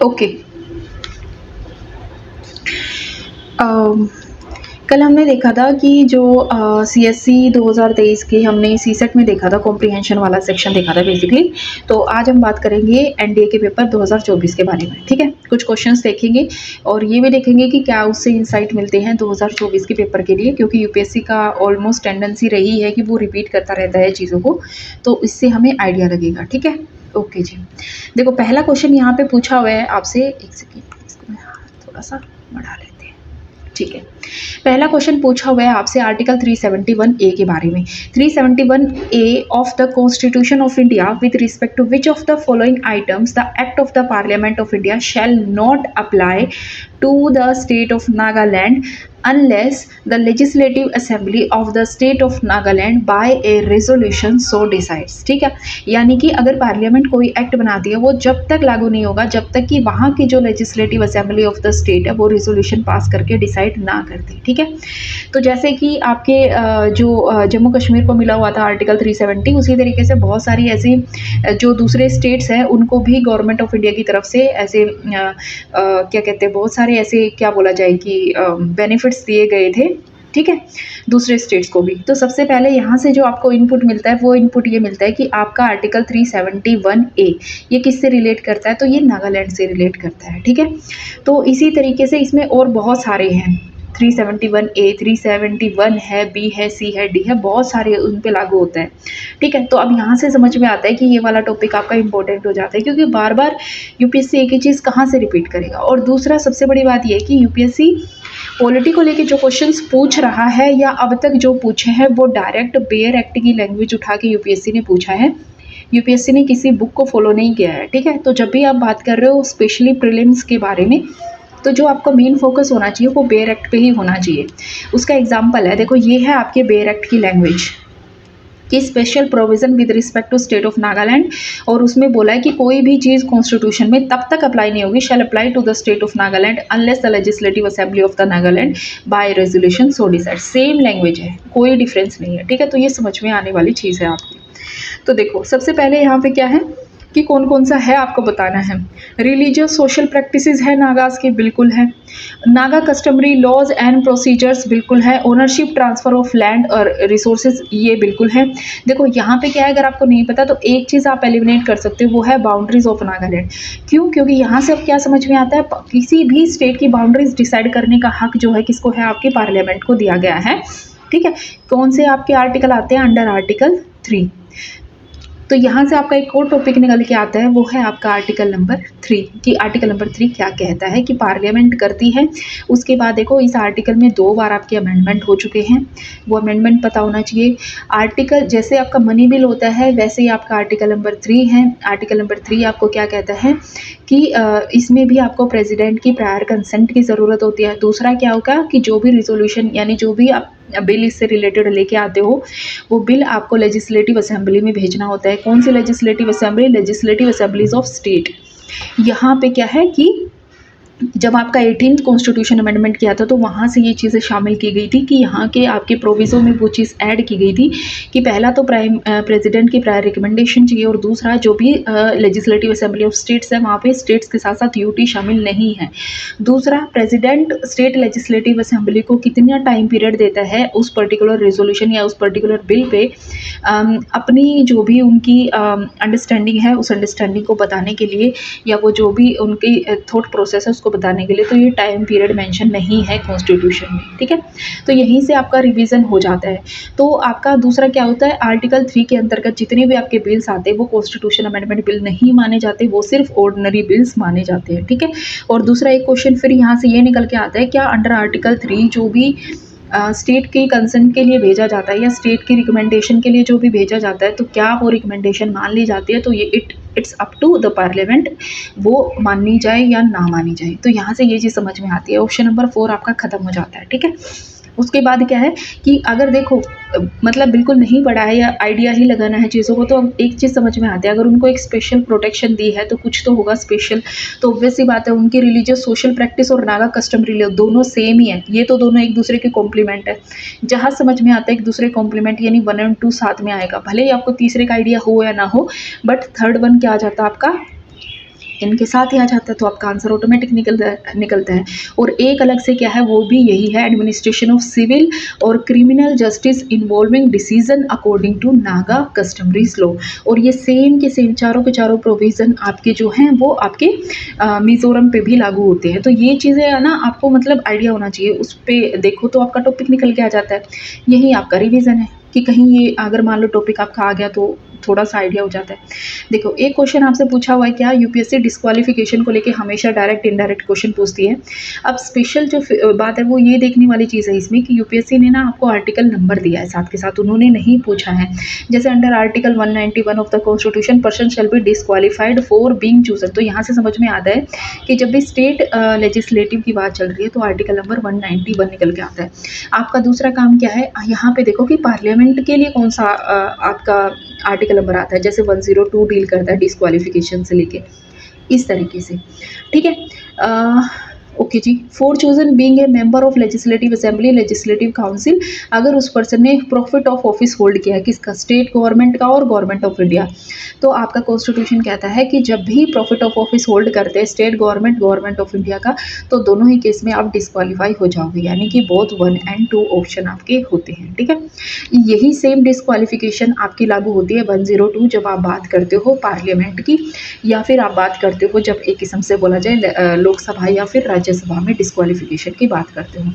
Okay. अम, कल हमने देखा था कि जो सीएससी 2023 की हमने सीसेट में देखा था, कॉम्प्रिहेंशन वाला सेक्शन देखा था बेसिकली। तो आज हम बात करेंगे एनडीए के पेपर 2024 के बारे में, ठीक है? कुछ क्वेश्चंस देखेंगे और ये भी देखेंगे कि क्या उससे इंसाइट मिलते हैं 2024 के पेपर के लिए, क्योंकि यूपीएससी का ऑलमोस्ट टेंडेंसी रही है कि वो रिपीट करता रहता है चीज़ों को, तो इससे हमें आइडिया लगेगा, ठीक है? ओके जी। देखो, पहला क्वेश्चन यहाँ पे पूछा हुआ है आपसे, एक सेकेंड, इसको मैं थोड़ा सा बढ़ा लेते हैं, ठीक है। पहला क्वेश्चन पूछा हुआ है आपसे आर्टिकल 371 ए के बारे में। 371 A of the Constitution of India with respect to which of the following items the act of the Parliament of India shall not apply to the state of Nagaland unless the legislative assembly of the state of Nagaland by a resolution so decides। ठीक है, यानी कि अगर parliament कोई act बनाती है वो जब तक लागू नहीं होगा जब तक कि वहाँ की जो legislative assembly of the state है वो रेजोल्यूशन पास करके डिसाइड ना करती। ठीक है, तो जैसे कि आपके जो जम्मू कश्मीर को मिला हुआ था आर्टिकल 370, उसी तरीके से बहुत सारी ऐसी जो दूसरे स्टेट्स हैं उनको भी गवर्नमेंट ऑफ इंडिया की तरफ से ऐसे क्या कहते हैं, बहुत सारे ऐसे क्या बोला जाए कि बेनिफिट्स दिए गए थे, ठीक है, दूसरे स्टेट्स को भी। तो सबसे पहले यहाँ से जो आपको इनपुट मिलता है वो इनपुट ये मिलता है कि आपका आर्टिकल 371 ए ये किससे रिलेट करता है, तो ये नागालैंड से रिलेट करता है। ठीक है, तो इसी तरीके से इसमें और बहुत सारे हैं, 371 ए, 371 है, बी है, सी है, डी है, बहुत सारे उन पे लागू होता है। ठीक है, तो अब यहाँ से समझ में आता है कि ये वाला टॉपिक आपका इंपॉर्टेंट हो जाता है, क्योंकि बार बार यूपीएससी एक ही चीज़ कहाँ से रिपीट करेगा। और दूसरा सबसे बड़ी बात ये है कि यूपीएससी पॉलिटी को लेके जो क्वेश्चंस पूछ रहा है या अब तक जो पूछे हैं वो डायरेक्ट बेयर एक्ट की लैंग्वेज उठा के यूपीएससी ने पूछा है। यूपीएससी ने किसी बुक को फॉलो नहीं किया है। ठीक है, तो जब भी आप बात कर रहे हो स्पेशली प्रीलिम्स के बारे में, तो जो आपका मेन फोकस होना चाहिए वो बेयर एक्ट पे ही होना चाहिए। उसका एग्जाम्पल है, देखो ये है आपके बेयर एक्ट की लैंग्वेज कि special provision with respect to state of Nagaland, और उसमें बोला है कि कोई भी चीज़ कॉन्स्टिट्यूशन में तब तक अप्लाई नहीं होगी, shall apply to the state of Nagaland unless the legislative assembly of the Nagaland by resolution so decide. Same language है, कोई डिफरेंस नहीं है। ठीक है, तो ये समझ में आने वाली चीज़ है आपकी। तो देखो सबसे पहले यहाँ पे क्या है कि कौन कौन सा है आपको बताना है। रिलीजियस सोशल प्रैक्टिसेस है नागाज की, बिल्कुल है। Naga customary laws and procedures, बिल्कुल है। ओनरशिप ट्रांसफर ऑफ लैंड और रिसोर्सेज, ये बिल्कुल है। देखो यहाँ पे क्या है, अगर आपको नहीं पता तो एक चीज़ आप एलिमिनेट कर सकते हो, वो है बाउंड्रीज ऑफ नागालैंड। क्यों? क्योंकि यहाँ से अब क्या समझ में आता है, किसी भी स्टेट की बाउंड्रीज डिसाइड करने का हक जो है किसको है, आपके पार्लियामेंट को दिया गया है। ठीक है, कौन से आपके आर्टिकल आते हैं, अंडर आर्टिकल 3। तो यहाँ से आपका एक और टॉपिक निकल के आता है, वो है आपका आर्टिकल नंबर 3 कि आर्टिकल नंबर 3 क्या कहता है कि पार्लियामेंट करती है। उसके बाद देखो इस आर्टिकल में 2 बार आपके अमेंडमेंट हो चुके हैं, वो अमेंडमेंट पता होना चाहिए। आर्टिकल जैसे आपका मनी बिल होता है वैसे ही आपका आर्टिकल नंबर 3 है। आर्टिकल नंबर 3 आपको क्या कहता है कि इसमें भी आपको प्रेसिडेंट की प्रायर कंसेंट की ज़रूरत होती है। दूसरा क्या होगा कि जो भी रिजोल्यूशन यानी जो भी आप बिल इससे रिलेटेड लेके आते हो वो बिल आपको लेजिस्लेटिव असेंबली में भेजना होता है। कौन सी legislative assembly? Legislative assemblies of state. यहाँ पे क्या है कि जब आपका 18th कॉन्स्टिट्यूशन अमेंडमेंट किया था तो वहाँ से ये चीज़ें शामिल की गई थी कि यहाँ के आपके प्रोविज़ों में वो चीज़ ऐड की गई थी कि पहला तो प्रेसिडेंट की प्रायर रिकमेंडेशन चाहिए, और दूसरा जो भी लेजिस्लेटिव असेंबली ऑफ स्टेट्स है वहाँ पे स्टेट्स के साथ साथ यूटी शामिल नहीं है। दूसरा, प्रेसिडेंट स्टेट लेजिस्लेटिव असेंबली को कितना टाइम पीरियड देता है उस पर्टिकुलर रेजोल्यूशन या उस पर्टिकुलर बिल पे अपनी जो भी उनकी अंडरस्टैंडिंग है उस अंडरस्टैंडिंग को बताने के लिए, या वो जो भी उनकी थॉट प्रोसेस है उसको बताने के लिए, तो ये टाइम पीरियड मेंशन नहीं है कॉन्स्टिट्यूशन में। ठीक है, तो यहीं से आपका रिवीजन हो जाता है। तो आपका दूसरा क्या होता है, आर्टिकल 3 के अंतर्गत जितने भी आपके बिल्स आते हैं वो कॉन्स्टिट्यूशन अमेंडमेंट बिल नहीं माने जाते, वो सिर्फ ऑर्डिनरी बिल्स माने जाते हैं। ठीक है, और दूसरा एक क्वेश्चन फिर यहाँ से ये निकल के आता है, क्या अंडर आर्टिकल 3 जो भी स्टेट की कंसेंट के लिए भेजा जाता है या स्टेट की रिकमेंडेशन के लिए जो भी भेजा जाता है, तो क्या वो रिकमेंडेशन मान ली जाती है? तो ये it's up to the parliament वो माननी जाए या ना मानी जाए। तो यहाँ से ये चीज़ समझ में आती है। ऑप्शन नंबर 4 आपका खत्म हो जाता है। ठीक है, उसके बाद क्या है कि अगर देखो मतलब बिल्कुल नहीं पढ़ा है या आइडिया ही लगाना है चीज़ों को, तो अब एक चीज़ समझ में आती है, अगर उनको एक स्पेशल प्रोटेक्शन दी है तो कुछ तो होगा स्पेशल। तो ऑब्वियस सी बात है उनकी रिलीजियस सोशल प्रैक्टिस और नागा कस्टम रिलीज दोनों सेम ही है, ये तो दोनों एक दूसरे के कॉम्प्लीमेंट है। जहाँ समझ में आता है एक दूसरे कॉम्प्लीमेंट यानी 1 और 2 साथ में आएगा, भले ही आपको तीसरे का आइडिया हो या ना हो, बट थर्ड वन क्या आ जाता है आपका इनके साथ ही आ जाता है, तो आपका आंसर ऑटोमेटिक निकलता है। और एक अलग से क्या है, वो भी यही है, एडमिनिस्ट्रेशन ऑफ सिविल और criminal justice involving decision according to Naga customaries law. और ये सेम के सेम चारों के चारों प्रोविज़न आपके जो हैं वो आपके मिज़ोरम पे भी लागू होते हैं। तो ये चीज़ें है ना, आपको मतलब आइडिया होना चाहिए, उस पे देखो तो आपका टॉपिक निकल के आ जाता है। यही आपका रिवीजन है कि कहीं ये अगर मान लो टॉपिक आपका आ गया तो थोड़ा सा आइडिया हो जाता है। देखो, एक क्वेश्चन आपसे पूछा हुआ है क्या, यूपीएससी डिस्क्वालिफिकेशन को लेके हमेशा डायरेक्ट इनडायरेक्ट क्वेश्चन पूछती है। अब स्पेशल जो बात है वो ये देखने वाली चीज़ है इसमें कि यूपीएससी ने ना आपको आर्टिकल नंबर दिया है साथ के साथ, उन्होंने नहीं पूछा है। जैसे under article 191 of the constitution person shall be disqualified for being chosen. तो यहाँ से समझ में आता है कि जब भी स्टेट लेजिस्लेटिव की बात चल रही है तो आर्टिकल नंबर 191 निकल के आता है। आपका दूसरा काम क्या है, यहाँ पे देखो कि पार्लियामेंट के लिए कौन सा आपका आर्टिकल नंबर आता है। जैसे 102 डील करता है डिस्क्वालिफिकेशन से लेके, इस तरीके से, ठीक है। ओके जी। For chosen being a member of legislative assembly legislative council, अगर उस पर्सन ने प्रॉफिट ऑफ ऑफिस होल्ड किया है, किसका, स्टेट गवर्नमेंट का और गवर्नमेंट ऑफ इंडिया, तो आपका कॉन्स्टिट्यूशन कहता है कि जब भी प्रॉफिट ऑफ ऑफिस होल्ड करते हैं state government, government of India का, तो दोनों ही केस में आप डिस्क्वालीफाई हो जाओगे, यानी कि बोथ 1 और 2 ऑप्शन आपके होते हैं, ठीक है। यही सेम डिस्क्वालिफिकेशन आपकी लागू होती है 102 जब आप बात करते हो पार्लियामेंट की, या फिर आप बात करते हो जब एक किस्म से बोला जाए लोकसभा या फिर राज्यसभा में डिस्क्वालिफिकेशन की बात करते हो।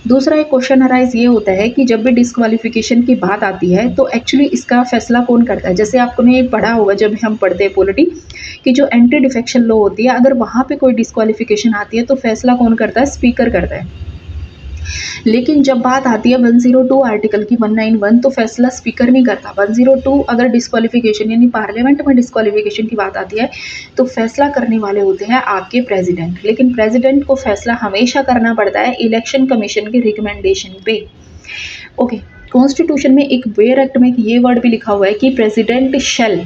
दूसरा एक क्वेश्चन अराइज ये होता है कि जब भी डिस्क्वालिफिकेशन की बात आती है तो एक्चुअली इसका फैसला कौन करता है। जैसे आपने पढ़ा होगा जब हम पढ़ते हैं पॉलिटी कि जो एंटी डिफेक्शन लॉ होती है, अगर वहाँ पे कोई डिस्क्वालिफिकेशन आती है तो फैसला कौन करता है, स्पीकर करता है। लेकिन जब बात आती है 102 आर्टिकल की 191, तो फैसला स्पीकर नहीं करता। 102 अगर डिस्क्वालिफिकेशन यानी पार्लियामेंट में डिस्क्वालिफिकेशन की बात आती है तो फैसला करने वाले होते हैं आपके प्रेसिडेंट। लेकिन प्रेसिडेंट को फैसला हमेशा करना पड़ता है इलेक्शन कमीशन की रिकमेंडेशन पे। ओके, कॉन्स्टिट्यूशन में एक वेयर एक्ट में ये वर्ड भी लिखा हुआ है कि प्रेसिडेंट शैल,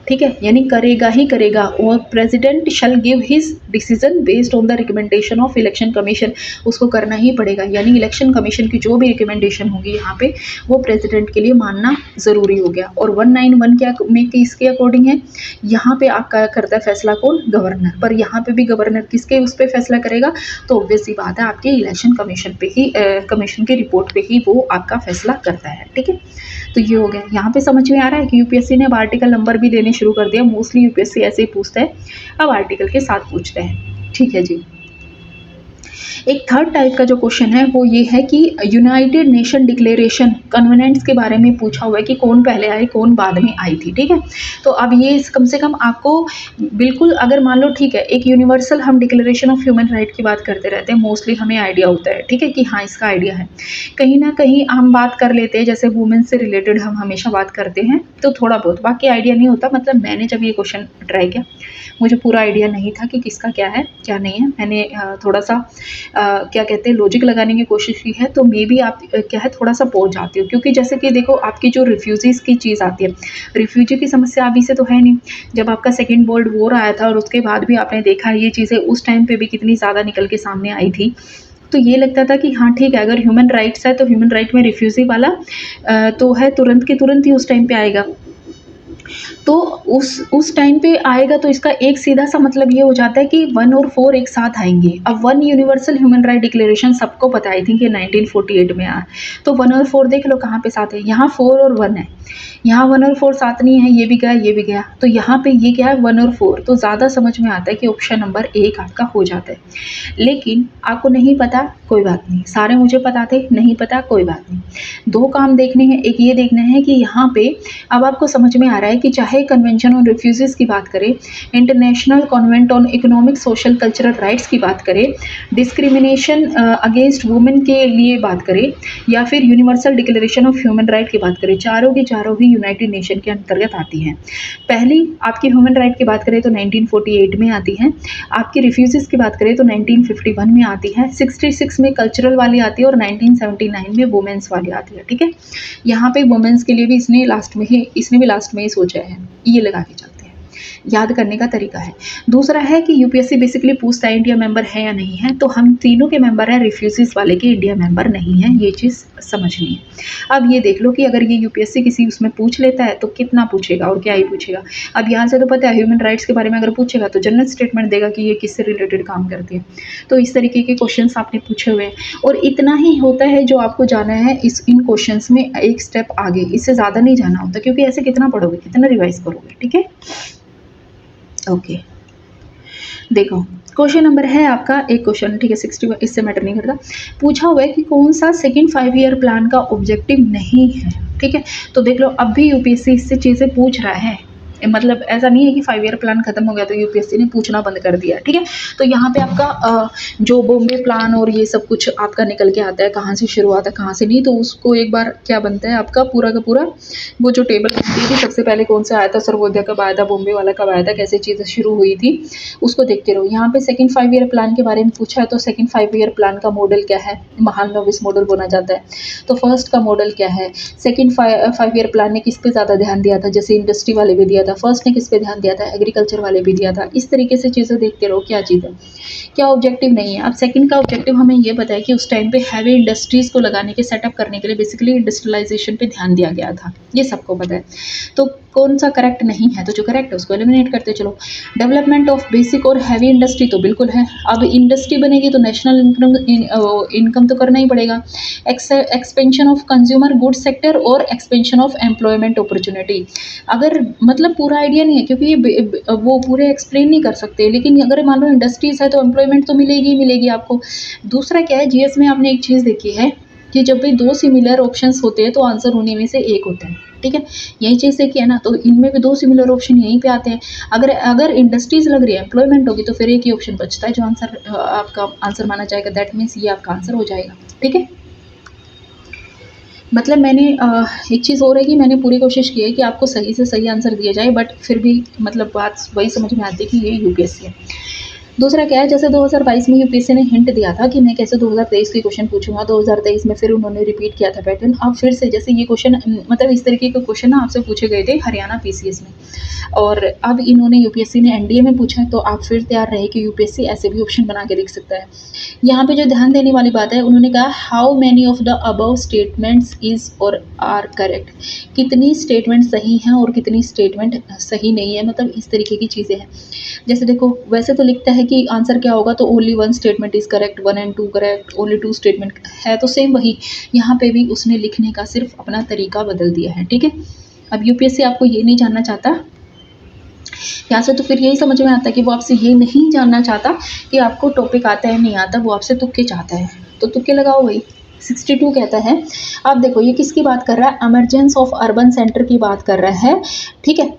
ठीक है, यानी करेगा ही करेगा, और president shell give his decision based on the recommendation of election commission, उसको करना ही पड़ेगा। यानी इलेक्शन कमीशन की जो भी रिकमेंडेशन होगी यहाँ पे वो प्रेसिडेंट के लिए मानना ज़रूरी हो गया। और 191 क्या में किसके अकॉर्डिंग है, यहाँ पे आपका करता है फैसला कौन, गवर्नर। पर यहाँ पे भी गवर्नर किसके उस पर फैसला करेगा, तो ऑब्वियस सी बात है आपके इलेक्शन कमीशन पे ही कमीशन की रिपोर्ट पे ही वो आपका फैसला करता है, ठीक है। तो ये हो गया। यहाँ पे समझ में आ रहा है कि यूपीएससी ने अब आर्टिकल नंबर भी देने शुरू कर दिया। मोस्टली यूपीएससी ऐसे ही पूछता है, अब आर्टिकल के साथ पूछते हैं, ठीक है जी। एक थर्ड टाइप का जो क्वेश्चन है वो ये है कि यूनाइटेड नेशन डिक्लेरेशन कन्वेनेंट्स के बारे में पूछा हुआ है कि कौन पहले आई कौन बाद में आई थी, ठीक है। तो अब ये कम से कम आपको बिल्कुल, अगर मान लो ठीक है, एक यूनिवर्सल हम डिक्लेरेशन ऑफ ह्यूमन राइट की बात करते रहते हैं, मोस्टली हमें आइडिया होता है, ठीक है, कि हाँ इसका आइडिया है। कहीं ना कहीं हम बात कर लेते हैं, जैसे वुमेन से रिलेटेड हम हमेशा बात करते हैं, तो थोड़ा बहुत, बाकी आइडिया नहीं होता। मतलब मैंने जब ये क्वेश्चन ट्राई किया मुझे पूरा आइडिया नहीं था कि किसका क्या है क्या नहीं है। मैंने थोड़ा सा क्या कहते हैं लॉजिक लगाने की कोशिश की है, तो मे बी आप क्या है थोड़ा सा पहुंच जाते हो। क्योंकि जैसे कि देखो आपकी जो रिफ्यूजीज़ की चीज़ आती है, रिफ्यूजी की समस्या अभी से तो है नहीं, जब आपका सेकेंड वर्ल्ड वॉर आया था और उसके बाद भी आपने देखा ये चीज़ें उस टाइम पे भी कितनी ज़्यादा निकल के सामने आई थी। तो ये लगता था कि हाँ ठीक है, अगर ह्यूमन राइट्स है तो ह्यूमन राइट में रिफ्यूजी वाला तो है, तुरंत के तुरंत ही उस टाइम पे आएगा। तो उस टाइम पे आएगा, तो इसका एक सीधा सा मतलब ये हो जाता है कि 1 और 4 एक साथ आएंगे। अब 1 यूनिवर्सल ह्यूमन राइट डिक्लेरेशन सबको पता, आई थिंक ये 1948 में आया, तो 1 और 4 देख लो कहाँ पे साथ है, यहाँ 4 और 1 है, यहाँ 1 और 4 साथ नहीं है, ये भी गया ये भी गया, तो यहाँ पे ये क्या है 1 और 4, तो ज़्यादा समझ में आता है कि ऑप्शन नंबर 1 आपका हो जाता है। लेकिन आपको नहीं पता कोई बात नहीं, सारे मुझे पता थे, नहीं पता कोई बात नहीं। दो काम देखने हैं, एक ये देखना है कि यहाँ पे अब आपको समझ में आ रहा है कि चाहे कन्वेंशन ऑन रिफ्यूजीज की बात करें, international convent on economic social cultural rights की बात करें, डिस्क्रिमिनेशन अगेंस्ट वुमेन के लिए बात करें, या फिर universal declaration of human right की बात करें, चारों की चारों ही यूनाइटेड नेशन के अंतर्गत आती हैं। पहली आपकी ह्यूमन राइट की बात करें तो 1948 में आती है, आपकी रिफ्यूजीज की बात करें तो 1951 में आती है, 66 में कल्चरल वाली आती है और 1979 में वुमेन्स वाली आती है, ठीक है। यहाँ पे वुमेन्स के लिए भी इसने भी लास्ट में ही सोचा है, ये लगा के चलते हैं। याद करने का तरीका है। दूसरा है कि यूपीएससी बेसिकली पूछता है इंडिया मेंबर है या नहीं है, तो हम तीनों के मेंबर हैं, रिफ्यूजीज वाले के इंडिया मेंबर नहीं है, ये चीज़ समझनी है। अब ये देख लो कि अगर ये यूपीएससी किसी उसमें पूछ लेता है तो कितना पूछेगा और क्या ही पूछेगा। अब यहाँ से तो पता है ह्यूमन राइट्स के बारे में अगर पूछेगा तो जनरल स्टेटमेंट देगा कि ये किससे रिलेटेड काम करती है। तो इस तरीके के क्वेश्चंस आपने पूछे हुए हैं और इतना ही होता है जो आपको जाना है इस इन क्वेश्चंस में एक स्टेप आगे, इससे ज़्यादा नहीं जाना होता, क्योंकि ऐसे कितना पढ़ोगे, कितना रिवाइज करोगे। ठीक है, ओके। देखो क्वेश्चन नंबर है आपका एक क्वेश्चन, ठीक है, 60, इससे मैटर नहीं करता। पूछा हुआ है कि कौन सा सेकंड 5 ईयर प्लान का ऑब्जेक्टिव नहीं है। ठीक है, तो देख लो अब भी यूपीएससी इससे चीज़ें पूछ रहा है, मतलब ऐसा नहीं है कि 5 ईयर प्लान खत्म हो गया तो यूपीएससी ने पूछना बंद कर दिया। ठीक है, तो यहाँ पे आपका जो बॉम्बे प्लान और ये सब कुछ आपका निकल के आता है, कहाँ से शुरू आता है कहाँ से नहीं, तो उसको एक बार क्या बनता है आपका पूरा का पूरा वो जो टेबल बनती थी, सबसे पहले कौन सा आया था, सर्वोदय कब आया था, बॉम्बे वाला कब आया था, कैसे चीज़ें शुरू हुई थी, उसको देखते रहो। यहाँ पे सेकंड 5 ईयर प्लान के बारे में पूछा है, तो सेकंड 5 ईयर प्लान का मॉडल क्या है, महालनोबिस मॉडल बोला जाता है। तो फर्स्ट का मॉडल क्या है, सेकंड 5 ईयर प्लान ने किस पे ज़्यादा ध्यान दिया था, जैसे इंडस्ट्री वाले भी दिया था, फर्स्ट ने किस पे ध्यान दिया था, एग्रीकल्चर वाले भी दिया था। इस तरीके से चीज़ें देखते रहो क्या चीज़ है, क्या ऑब्जेक्टिव नहीं है। अब सेकंड का ऑब्जेक्टिव हमें ये पता है कि उस टाइम पे हैवी इंडस्ट्रीज़ को लगाने के सेटअप करने के लिए बेसिकली इंडस्ट्रियलाइजेशन पे ध्यान दिया गया था, ये सबको पता है। तो कौन सा करेक्ट नहीं है, तो जो करेक्ट है उसको एलिमिनेट करते चलो। डेवलपमेंट ऑफ बेसिक और हैवी इंडस्ट्री तो बिल्कुल है, अब इंडस्ट्री बनेगी तो नेशनल इनकम तो करना ही पड़ेगा। Expansion of consumer goods sector और एक्सपेंशन ऑफ एम्प्लॉयमेंट अपॉर्चुनिटी, अगर मतलब पूरा आइडिया नहीं है क्योंकि ये वो पूरे एक्सप्लेन नहीं कर सकते, लेकिन अगर मान लो इंडस्ट्रीज है तो एम्प्लॉयमेंट तो मिलेगी ही मिलेगी आपको। दूसरा क्या है, जीएस में आपने एक चीज़ देखी है कि जब भी दो सिमिलर ऑप्शंस होते हैं तो आंसर होने में से एक होता है। ठीक है, यही चीज़ देखिए ना, तो इनमें भी दो सिमिलर ऑप्शन यहीं पे आते हैं। अगर अगर इंडस्ट्रीज लग रही है, एम्प्लॉयमेंट होगी, तो फिर एक ही ऑप्शन बचता है जो आंसर आपका आंसर माना जाएगा, दैट मीन्स ये आपका आंसर हो जाएगा। ठीक है, मतलब मैंने एक चीज़ और है कि मैंने पूरी कोशिश की है कि आपको सही से सही आंसर दिया जाए, बट फिर भी मतलब बात वही समझ में आती है कि ये यूपीएससी है। दूसरा क्या है, जैसे 2022 में यूपीएससी ने हिंट दिया था कि मैं कैसे 2023 के क्वेश्चन पूछूंगा, 2023 में फिर उन्होंने रिपीट किया था पैटर्न। अब फिर से जैसे ये क्वेश्चन मतलब इस तरीके के क्वेश्चन ना आपसे पूछे गए थे हरियाणा पीसीएस में, और अब इन्होंने यूपीएससी ने एनडीए में पूछा है, तो आप फिर तैयार रहे कि यूपीएससी ऐसे भी ऑप्शन बना के देख सकता है। यहाँ पे जो ध्यान देने वाली बात है, उन्होंने कहा how many of the above statements is और आर करेक्ट, कितनी स्टेटमेंट सही हैं और कितनी स्टेटमेंट सही नहीं है, मतलब इस तरीके की चीज़ें हैं। जैसे देखो वैसे तो लिखता है कि आंसर क्या होगा, तो only 1 statement is correct, 1 and 2 correct, only 2 statement है, तो सेम वही यहाँ पे भी उसने लिखने का सिर्फ अपना तरीका बदल दिया है। ठीक है, अब यूपीएससी आपको ये नहीं जानना चाहता यहाँ से, तो फिर यही समझ में आता है कि वो आपसे ये नहीं जानना चाहता कि आपको टॉपिक आता है नहीं आता, वो आपसे तुक्के चाहता है, तो तुक्के लगाओ भाई। 62 कहता है, अब देखो ये किसकी बात कर रहा है, एमरजेंस ऑफ अर्बन सेंटर की बात कर रहा है। ठीक है,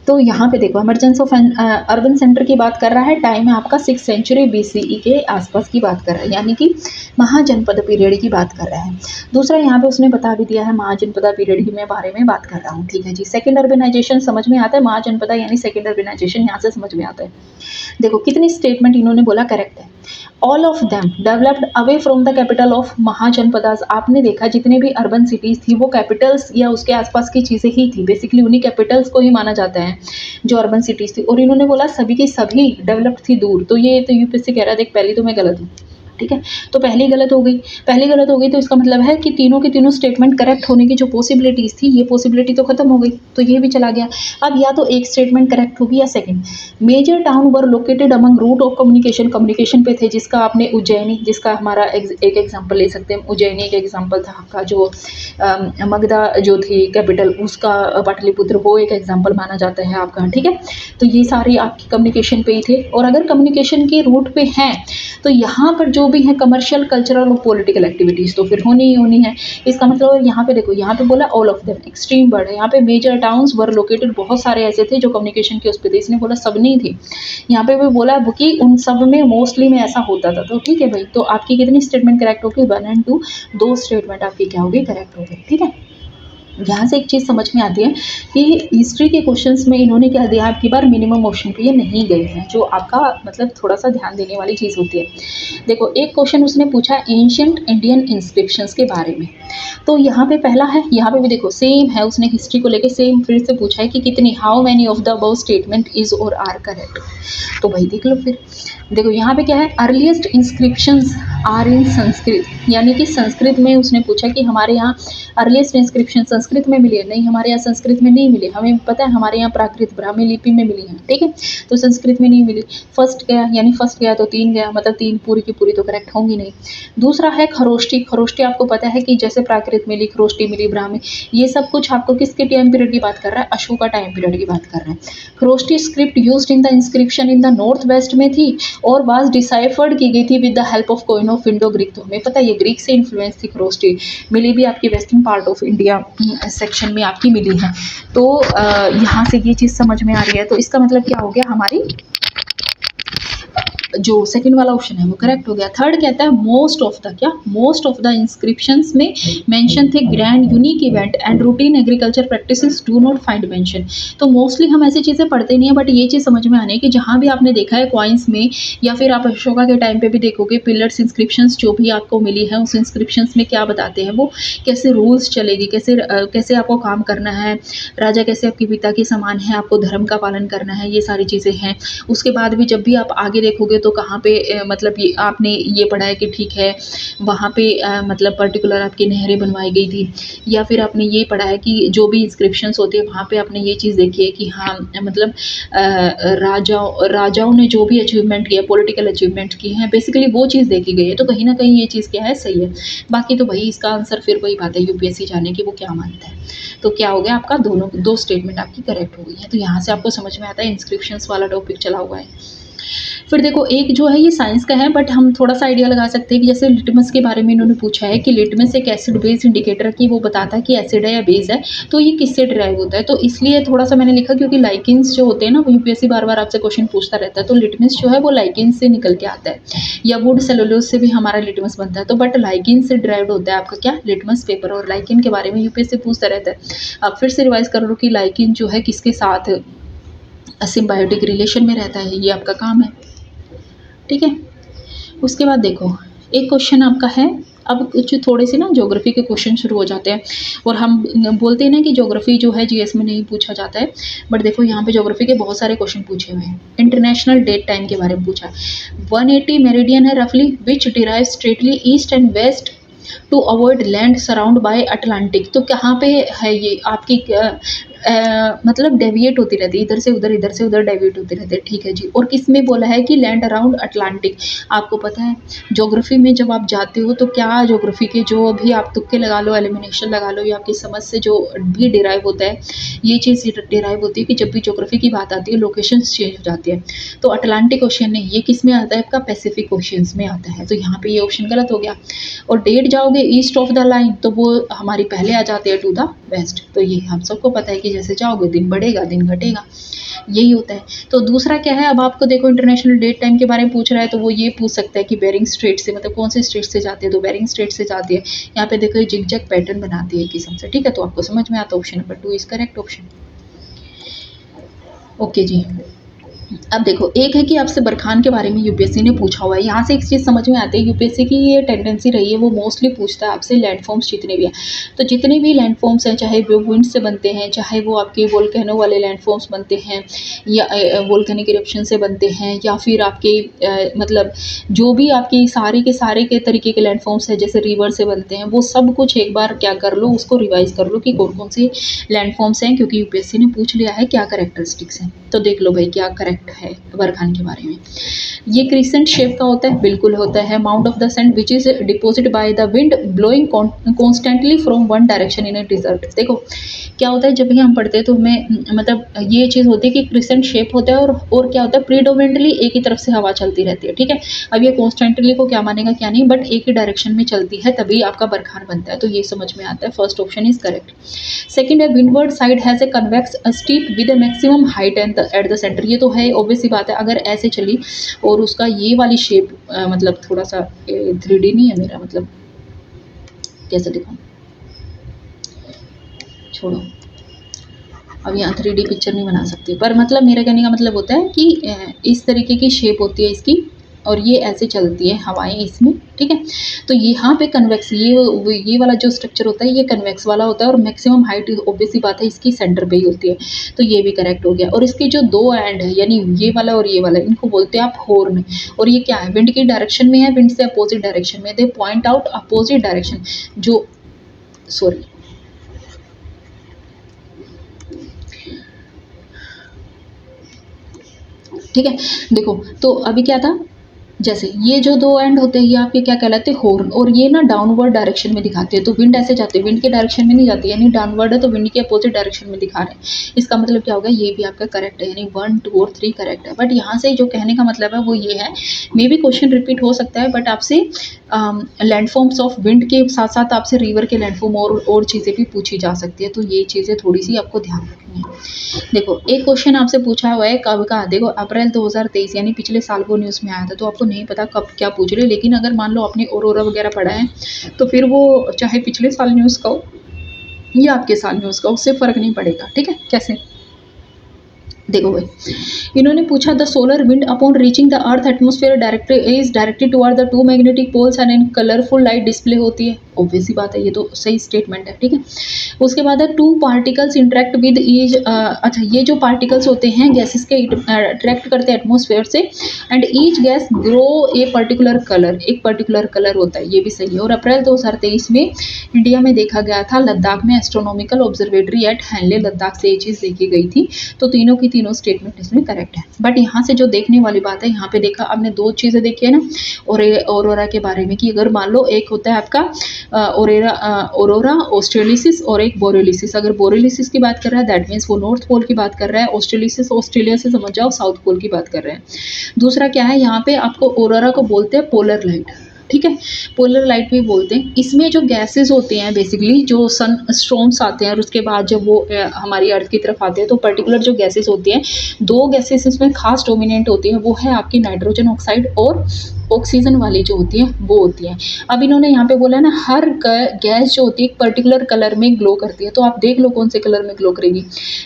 तो यहाँ पे देखो इमरजेंस ऑफ अर्बन सेंटर की बात कर रहा है, टाइम है आपका 6th सेंचुरी बीसीई के आसपास की बात कर रहा है, यानी कि महाजनपद पीरियड की बात कर रहा है। दूसरा यहाँ पे उसने बता भी दिया है महाजनपदा पीरियड की मैं बारे में बात कर रहा हूँ। ठीक है जी, सेकेंड अर्बनाइजेशन समझ में आता है, महाजनपदा यानी सेकेंड अर्बनाइजेशन यहाँ से समझ में आता है। देखो कितनी स्टेटमेंट इन्होंने बोला करेक्ट है, all of them developed away from the capital of mahajanapadas. आपने देखा जितने भी अर्बन सिटीज़ थी वो कैपिटल्स या उसके आसपास की चीज़ें ही थी, बेसिकली उन्हीं कैपिटल्स को ही माना जाता है जो अर्बन सिटीज़ थी, और इन्होंने बोला सभी की सभी डेवलप्ड थी दूर, तो ये तो यूपीएससी कह रहा है देख पहली तो मैं गलत हूँ। ठीक है, तो पहली गलत हो गई, पहली गलत हो गई, तो इसका मतलब है कि तीनों के तीनों स्टेटमेंट करेक्ट होने की जो पॉसिबिलिटीज़ थी, ये पॉसिबिलिटी तो खत्म हो गई, तो ये भी चला गया। अब या तो एक स्टेटमेंट करेक्ट होगी या second. Major town were located among route of communication, communication पे थे, जिसका आपने उज्जैनी, जिसका हमारा एक एग्जाम्पल ले सकते हैं, उज्जैनी एक एग्जाम्पल था आपका, जो मगधा जो थी कैपिटल उसका पाटलिपुत्र, वो एक एग्जाम्पल माना जाता है आपका। ठीक है, तो ये सारे आपकी कम्युनिकेशन पे ही थे, और अगर कम्युनिकेशन के रूट पे हैं तो यहाँ पर जो भी है कमर्शियल, कल्चरल और पॉलिटिकल एक्टिविटीज़ तो फिर होनी ही होनी है। इसका मतलब यहाँ पे देखो, यहाँ पे बोला all of them, extreme word है, यहाँ पे मेजर टाउन्स वर लोकेटेड, बहुत सारे ऐसे थे जो कम्युनिकेशन के उस पर थे, इसने बोला सब नहीं थे, यहाँ पे भी बोला कि उन सब में मोस्टली में ऐसा होता था। तो ठीक है भाई, तो आपकी कितनी स्टेटमेंट करेक्ट होगी, 1 and 2, 2 स्टेटमेंट आपकी क्या होगी, करेक्ट होगी। ठीक है, यहाँ से एक चीज़ समझ में आती है कि हिस्ट्री के क्वेश्चंस में इन्होंने क्या दिया, आपकी बार मिनिमम ऑप्शन पे ये नहीं गए हैं, जो आपका मतलब थोड़ा-सा ध्यान देने वाली चीज़ होती है। देखो, एक क्वेश्चन उसने पूछा एंशिएंट इंडियन इंस्क्रिप्शंस के बारे में। तो यहाँ पे पहला है, यहाँ पे भी देखो सेम है, उसने हिस्ट्री को लेके सेम फिर से पूछा है कि कितनी, how many of the above statement is और आर करेक्ट। तो भाई देख लो फिर। देखो यहाँ पे क्या है, earliest inscriptions are in Sanskrit, यानी कि संस्कृत में उसने पूछा कि हमारे यहाँ अर्लीस्ट इंस्क्रिप्शन संस्कृत में मिली है, नहीं हमारे यहाँ संस्कृत में नहीं मिली, हमें पता है हमारे यहाँ प्राकृत ब्राह्मी लिपि में मिली है, ठीक है, तो संस्कृत में नहीं मिली। फर्स्ट गया, यानी फर्स्ट गया तो 3 गया, मतलब 3 पूरी की पूरी तो करेक्ट होंगी नहीं। दूसरा है खरोष्टी, खरोष्टी आपको पता है कि जैसे प्राकृत मिली, खरोष्टी मिली, ब्राह्मी, ये सब कुछ आपको किसके टाइम पीरियड की बात कर रहा है, अशोका टाइम पीरियड की बात कर रहे हैं। Kharosthi script used in the inscription in the north west में थी और वाज डिसाइफर्ड की गई थी with the help of coin of Indo Greek. तो हमें पता है ये ग्रीक से इन्फ्लुएंस थी खरोष्टी, मिली भी आपकी western part of India section में आपकी मिली है। तो यहाँ से ये चीज़ समझ में आ रही है, तो इसका मतलब क्या हो गया, हमारी जो सेकंड वाला ऑप्शन है वो करेक्ट हो गया। थर्ड कहता है मोस्ट ऑफ द, क्या, मोस्ट ऑफ द इंस्क्रिप्शंस में मेंशन थे grand unique event and routine agriculture practices do not find mention. तो मोस्टली हम ऐसी चीज़ें पढ़ते नहीं है, बट ये चीज़ समझ में आने की, जहाँ भी आपने देखा है कॉइन्स में या फिर आप अशोका के टाइम पे भी देखोगे, पिलर्स इंस्क्रिप्शंस जो भी आपको मिली है उस इंस्क्रिप्शंस में क्या बताते हैं, वो कैसे रूल्स चलेगी, कैसे आपको काम करना है, राजा कैसे आपके पिता के समान है, आपको धर्म का पालन करना है, ये सारी चीज़ें हैं। उसके बाद भी जब भी आप आगे देखोगे तो कहाँ पे मतलब ये आपने ये पढ़ा है कि ठीक है वहाँ पे मतलब पर्टिकुलर आपकी नहरें बनवाई गई थी, या फिर आपने ये पढ़ा है कि जो भी इंस्क्रिप्शंस होते हैं वहाँ पे आपने ये चीज़ देखी है कि हाँ मतलब राजाओं ने जो भी अचीवमेंट किया, पॉलिटिकल अचीवमेंट किए हैं, बेसिकली वो चीज़ देखी गई है। तो कहीं ना कहीं ये चीज़ क्या है, सही है। बाकी तो भाई इसका आंसर फिर वही बात है, यूपीएससी जाने की वो क्या मानता है। तो क्या हो गया आपका, दोनों दो स्टेटमेंट आपकी करेक्ट हो गई है। तो यहाँ से आपको समझ में आता है इंस्क्रिप्शंस वाला टॉपिक चला हुआ है। फिर देखो एक जो है ये साइंस का है, बट हम थोड़ा सा आइडिया लगा सकते हैं कि जैसे लिटमस के बारे में इन्होंने पूछा है कि लिटमस एक एसिड बेस इंडिकेटर की वो बताता है कि एसिड है या बेस है, तो ये किससे ड्राइव होता है। तो इसलिए थोड़ा सा मैंने लिखा, क्योंकि लाइकिन्स जो होते हैं ना, वो यूपीएससी बार बार आपसे क्वेश्चन पूछता रहता है, तो लिटमस जो है वो लाइकिन्स से निकल के आता है, या वुड सेलुलोज से भी हमारा लिटमस बनता है। तो बट लाइकिन से ड्राइव होता है आपका क्या, लिटमस पेपर। और लाइकिन के बारे में यूपीएससी पूछता रहता है। अब फिर से रिवाइज कर लो कि लाइकिन जो है किसके साथ सिम्बायोटिक रिलेशन में रहता है, ये आपका काम है, ठीक है। उसके बाद देखो एक क्वेश्चन आपका है, अब कुछ थोड़े से ना ज्योग्राफी के क्वेश्चन शुरू हो जाते हैं, और हम बोलते हैं ना कि ज्योग्राफी जो है जीएस में नहीं पूछा जाता है, बट देखो यहाँ पे ज्योग्राफी के बहुत सारे क्वेश्चन पूछे हुए हैं। इंटरनेशनल डेट टाइम के बारे में पूछा, 180 मेरिडियन है रफली which derive straightly east and west to avoid land surround by Atlantic. तो कहाँ पे है ये आपकी मतलब डेविएट होती रहती है, इधर से उधर, इधर से उधर डेविएट होते रहते हैं, ठीक है जी। और किस में बोला है कि लैंड अराउंड अटलांटिक। आपको पता है ज्योग्राफी में जब आप जाते हो तो क्या ज्योग्राफी के जो भी आप तुक्के लगा लो, एलिमिनेशन लगा लो, या आपकी समझ से जो भी डिराइव होता है, ये चीज़ डिराइव होती है कि जब भी ज्योग्राफी की बात आती है लोकेशन चेंज हो जाती है। तो अटलांटिक ओशियन नहीं, ये किस में आता है आपका, पैसिफिक ओशियंस में आता है। तो यहाँ पे ये ऑप्शन गलत हो गया। और डेट जाओगे ईस्ट ऑफ द लाइन, तो वो हमारी पहले आ जाती है टू द वेस्ट। तो ये हम सबको पता है कि जैसे जाओगे दिन बढ़ेगा दिन घटेगा, यही होता है। तो दूसरा क्या है, अब आपको देखो इंटरनेशनल डेट टाइम के बारे में पूछ रहा है, तो वो ये पूछ सकता है कि बेरिंग स्ट्रेट से, मतलब कौन से स्ट्रेट से जाते हैं, तो बेरिंग स्ट्रेट से जाती है। यहाँ पे देखो जिग जैग पैटर्न बनाती है किस्म से, ठीक है। तो आपको समझ में आता है option number 2 is correct option. Okay जी। अब देखो एक है कि आपसे बरखान के बारे में यूपीएससी ने पूछा हुआ है। यहाँ से एक चीज़ समझ में आती है, यूपीएससी की ये टेंडेंसी रही है, वो मोस्टली पूछता है आपसे लैंडफॉर्म्स जितने भी हैं। तो जितने भी लैंडफॉर्म्स हैं, चाहे वो विंड से बनते हैं, चाहे वो आपके वोल्केनो वाले लैंडफॉर्म्स बनते हैं, या वोल्केनिक इरप्शन से बनते हैं, या फिर आपके मतलब जो भी आपकी सारे के तरीके के लैंडफॉर्म्स हैं, जैसे रिवर से बनते हैं, वो सब कुछ एक बार क्या कर लो, उसको रिवाइज कर लो कि कौन कौन से लैंडफॉर्म्स हैं, क्योंकि यूपीएससी ने पूछ लिया है क्या करेक्टरिस्टिक्स हैं। तो देख लो भाई क्या करेक्ट है बरखान के बारे में। ये क्रिसेंट शेप का होता है, बिल्कुल होता है। Mount of the sand which is deposit by the wind blowing constantly from one direction in a desert. देखो क्या होता है, जब भी हम पढ़ते हैं तो हमें मतलब ये चीज़ होती है कि क्रिसेंट शेप होता है, और क्या होता है, प्रीडोमिनेटली एक ही तरफ से हवा चलती रहती है, ठीक है। अब ये कॉन्स्टेंटली को क्या मानेगा क्या नहीं, बट एक ही डायरेक्शन में चलती है, तभी आपका बरखान बनता है। तो ये समझ में आता है, first option is correct. Second है windward side has a convex steep with a maximum height at the centre. ये तो है ऑब्वियस सी बात है, अगर ऐसे चली और उसका ये वाली शेप मतलब थोड़ा सा 3D नहीं है मेरा, मतलब कैसे दिखाऊं, छोड़ो, अब यहाँ 3D पिक्चर नहीं बना सकते, पर मतलब मेरा कहने का मतलब होता है कि इस तरीके की शेप होती है इसकी और ये ऐसे चलती है हवाएं इसमें, ठीक है। तो यहाँ पे कन्वेक्स ये वाला जो स्ट्रक्चर होता है ये कन्वेक्स वाला होता है और मैक्सिमम हाइट ऑब्वियस सी बात है इसकी सेंटर पे ही होती है, तो ये भी करेक्ट हो गया। और इसके जो दो एंड है यानी ये वाला और ये वाला, इनको बोलते हैं आप हॉर्न। और ये क्या है, विंड की डायरेक्शन में है, विंड से अपोजिट डायरेक्शन में, दे पॉइंट आउट अपोजिट डायरेक्शन, जो सॉरी ठीक है। देखो तो अभी क्या था, जैसे ये जो दो एंड होते हैं ये आपके क्या कहलाते हैं, हॉर्न, और ये ना डाउनवर्ड डायरेक्शन में दिखाते हैं, तो विंड ऐसे जाती है, विंड के डायरेक्शन में नहीं जाती, यानी डाउनवर्ड है तो विंड के अपोजिट डायरेक्शन में दिखा रहे हैं। इसका मतलब क्या होगा, ये भी आपका करेक्ट है, यानी 1 2 और 3 करेक्ट है। बट यहाँ से जो कहने का मतलब है वो ये है, मे बी क्वेश्चन रिपीट हो सकता है, बट आपसे लैंडफॉर्म्स ऑफ विंड के साथ साथ आपसे रिवर के लैंडफॉर्म और चीज़ें भी पूछी जा सकती है, तो ये चीज़ें थोड़ी सी आपको ध्यान रखनी है। देखो एक क्वेश्चन आपसे पूछा हुआ है कब का, देखो अप्रैल 2023 यानी पिछले साल को न्यूज़ में आया था, तो आपको नहीं पता कब क्या पूछ रहे, लेकिन अगर मान लो आपने ऑरोरा वगैरह पढ़ा है तो फिर वो चाहे पिछले साल न्यूज़ का हो या आपके साल न्यूज़ का, उससे फ़र्क नहीं पड़ेगा, ठीक है। कैसे, देखो भाई, इन्होंने पूछा the solar wind upon reaching the earth atmosphere directed toward the two magnetic poles and in colourful light display होती है, ऑब्वियस सी बात है, ये तो सही स्टेटमेंट है, ठीक है। उसके बाद है two particles interact with each, अच्छा ये जो पार्टिकल्स होते हैं गैसेस के अट्रैक्ट करते हैं एटमोस्फेयर से, and each gas grow a particular colour, एक पर्टिकुलर कलर होता है, ये भी सही है। और अप्रैल 2023 में इंडिया में देखा गया था लद्दाख में astronomical observatory at Hanle Ladakh से ये चीज़ देखी गई थी, तो तीनों की तीनों स्टेटमेंट इसमें करेक्ट है। बट यहाँ से जो देखने वाली बात है, यहाँ पे देखा आपने दो चीज़ें देखी है ना, और ऑरोरा के बारे में, कि अगर मान लो एक होता है आपका ऑरोरा ऑस्ट्रेलिसिस और एक बोरेलिसिस, अगर बोरेलिसिस की बात कर रहा है दैट मीन्स वो नॉर्थ पोल की बात कर रहा है, ऑस्ट्रेलिसिस ऑस्ट्रेलिया से समझ जाओ साउथ पोल की बात कर रहे हैं। दूसरा क्या है, यहाँ पे आपको ऑरोरा को बोलते हैं पोलर लाइट, ठीक है, पोलर लाइट भी बोलते हैं। इसमें जो गैसेस होते हैं बेसिकली, जो सन स्टॉर्म्स आते हैं और उसके बाद जब वो हमारी अर्थ की तरफ आते हैं, तो पर्टिकुलर जो गैसेस होती हैं, दो गैसेस इसमें खास डोमिनेंट होती हैं, वो है आपकी नाइट्रोजन ऑक्साइड और ऑक्सीजन वाली जो होती है वो होती है। अब इन्होंने यहाँ पे बोला ना, हर गैस जो होती है एक पर्टिकुलर कलर में ग्लो करती है, तो आप देख लो कौन से कलर में ग्लो करेगी।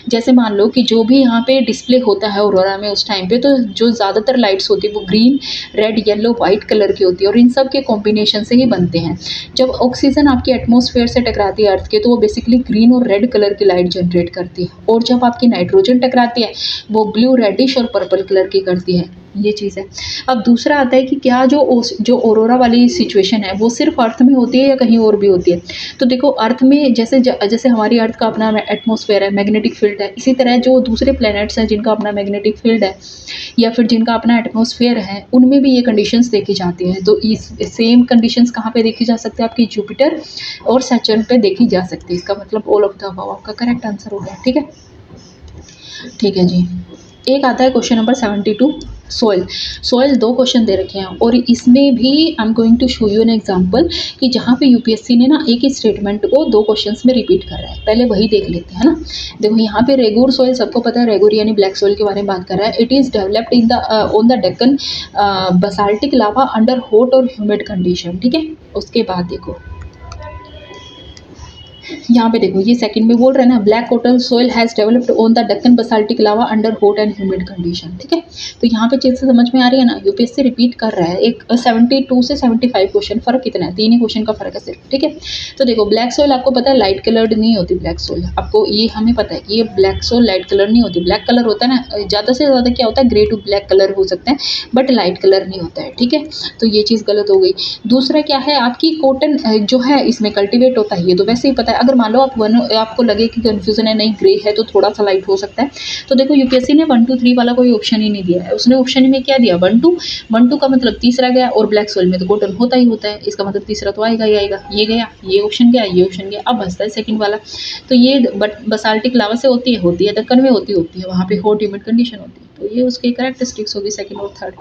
जैसे मान लो कि जो भी यहाँ पे डिस्प्ले होता है ऑरोरा में उस टाइम पे, तो जो ज़्यादातर लाइट्स होती है वो green, red, yellow, white colour की होती है, और इन सब के कॉम्बिनेशन से ही बनते हैं। जब ऑक्सीजन आपकी एटमॉस्फेयर से टकराती है अर्थ के, तो वो बेसिकली ग्रीन और रेड कलर की लाइट जनरेट करती है, और जब आपकी नाइट्रोजन टकराती है वो ब्लू, रेडिश और पर्पल कलर की करती है, ये चीज़ है। अब दूसरा आता है कि क्या जो ऑरोरा वाली सिचुएशन है वो सिर्फ अर्थ में होती है या कहीं और भी होती है। तो देखो अर्थ में जैसे जैसे हमारी अर्थ का अपना एटमॉस्फेयर है, मैग्नेटिक फील्ड है, इसी तरह जो दूसरे प्लैनेट्स हैं जिनका अपना मैग्नेटिक फील्ड है या फिर जिनका अपना एटमॉस्फेयर है, उनमें भी ये कंडीशंस देखी जाती हैं। तो इस सेम कंडीशंस कहाँ पे देखी जा सकती है, आपकी जुपिटर और सैटर्न पे देखी जा सकती है। इसका मतलब ऑल ऑफ द अबव आपका करेक्ट आंसर हो गया, ठीक है। ठीक है जी, एक आता है क्वेश्चन नंबर 72, सॉइल दो क्वेश्चन दे रखे हैं, और इसमें भी I am going to show you an example कि जहाँ पे यूपीएससी ने ना एक ही स्टेटमेंट को दो क्वेश्चंस में रिपीट कर रहा है। पहले वही देख लेते हैं ना। देखो यहाँ पे रेगुर सॉइल, सबको पता है रेगुर यानी ब्लैक सॉइल के बारे में बात कर रहा है। It is developed in the on the Deccan basaltic lava under hot और ह्यूमिड कंडीशन, ठीक है। उसके बाद देखो यहाँ पे देखो, ये सेकंड में बोल रहे हैं ना, black cotton soil has developed on the Deccan basaltic lava under hot and humid condition, ठीक है। तो यहाँ पे चीज़ समझ में आ रही है ना, यूपीएससी रिपीट कर रहा है। एक 72 से 75 क्वेश्चन, फर्क कितना है, 3 ही क्वेश्चन का फर्क है सिर्फ, ठीक है। तो देखो ब्लैक सोइल आपको पता है लाइट कलर्ड नहीं होती, ब्लैक सोइल आपको ये हमें पता है कि ये ब्लैक सोइल लाइट कलर नहीं होती। ब्लैक कलर होता है ना, ज़्यादा से ज़्यादा क्या होता है, ग्रे टू ब्लैक कलर हो सकता है, बट लाइट कलर नहीं होता है, ठीक है। तो ये चीज़ गलत हो गई। दूसरा क्या है, आपकी कॉटन जो है इसमें कल्टिवेट होता है, ये तो वैसे ही पता है। अगर मान लो आपको लगे कि कंफ्यूजन है, नहीं ग्रे है तो थोड़ा सा लाइट हो सकता है, तो देखो यूपीएससी ने 1 2 3 वाला कोई ऑप्शन ही नहीं दिया है। उसने ऑप्शन में क्या दिया, 1 2 का मतलब तीसरा गया, और ब्लैक सोइल में तो कॉटन होता ही होता है, इसका मतलब तीसरा तो आएगा ही आएगा। ये गया, ये ऑप्शन गया, ये ऑप्शन गया, अब बचता है सेकंड वाला। तो ये बसाल्टिक लावा से होती है दक्कन में होती है, वहाँ पे हॉट ह्यूमिड कंडीशन होती है। तो ये उसकी कैरेक्टरिस्टिक्स होगी सेकंड और थर्ड।